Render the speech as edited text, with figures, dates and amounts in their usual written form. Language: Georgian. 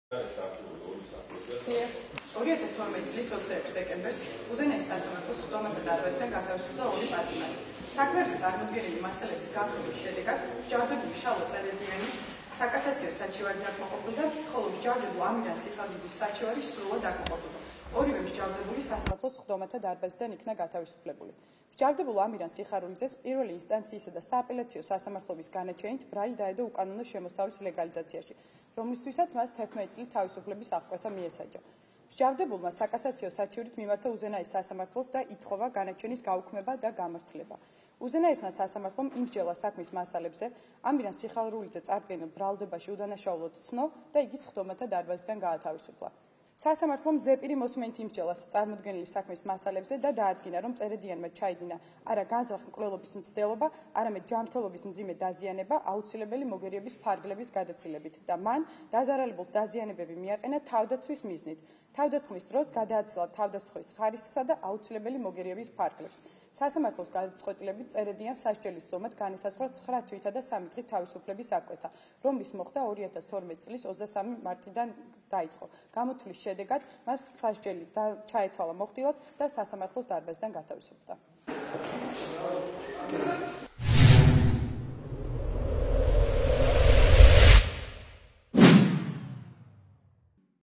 2012 წლის 26 დეკემბერს უზენაეს სასამართლოს ხდომათა დარბაზიდან გათავისუფლდა ორი პატიმარი. საქმეებზე წარმოდგენილი მასალების განხილვის შედეგად მსჯავრდებული შალვა წერედიანის საკასაციო საჩივარი დაკმაყოფილდა, ხოლო მსჯავრდებულ ამირან სიხარულიძის საჩივარი სრულად დაკმაყოფილდა. ორივე მსჯავრდებული სასამართლოს ხდომათა დარბაზიდან იქნა გათავისუფლებული. მსჯავრდებულ ამირან სიხარულიძეს პირველი ინსტანციისა და სააპელაციო სასამართლოების განაჩენით ბრალი დაედო უკანონო შემოსავლის ლეგალიზაციაში, რომლისთვისაც მას 11 წლით თავისუფლების აღკვეთა მიესაჯა. მსჯავრდებულმა საკასაციო საჩივრით მიმართა უზენაეს სასამართლოს და ითხოვა განაჩენის გაუქმება და გამართლება. უზენაესმა სასამართლომ იმსჯელა საქმის მასალებზე, ამირან სიხარულიძე წარდგენილ ბრალდებაში უდანაშაულოდ ცნო და იგი ხდომათა დარბაზიდან გაათავისუფლა. სასამართლომ ზეპირი მოსმენით იმსჯელა წარმოდგენილი საქმის მასალებზე და დაადგინა, რომ წერედიანმა ჩაიდინა არა განზრახ მკვლელობის მცდელობა, არამედ ჯანმრთელობის მძიმე დაზიანება აუცილებელი მოგერიების ფარგლების გადაცილებით და მან დაზარალებულს დაზიანებები მიაყენა თავდაცვის მიზნით. თავდასხმის დროს გადააცილა თავდასხმის ხარისხსა და აუცილებელი მოგერიების ფარგლებს. სასამართლოს გადაწყვეტილებით წერედიანს სასჯელის ზომად განისაზღვრა 9 თვითა და 3 დღით თავისუფლების აღკვეთა, რომლის მოხდა 2012 წლის 23 მარტიდან დაიწყო. გამოთვლის შედეგად მას სასჯელი ჩაეთვალა მოხდილად და სასამართლოს დარბაზიდან გათავისუფლდა.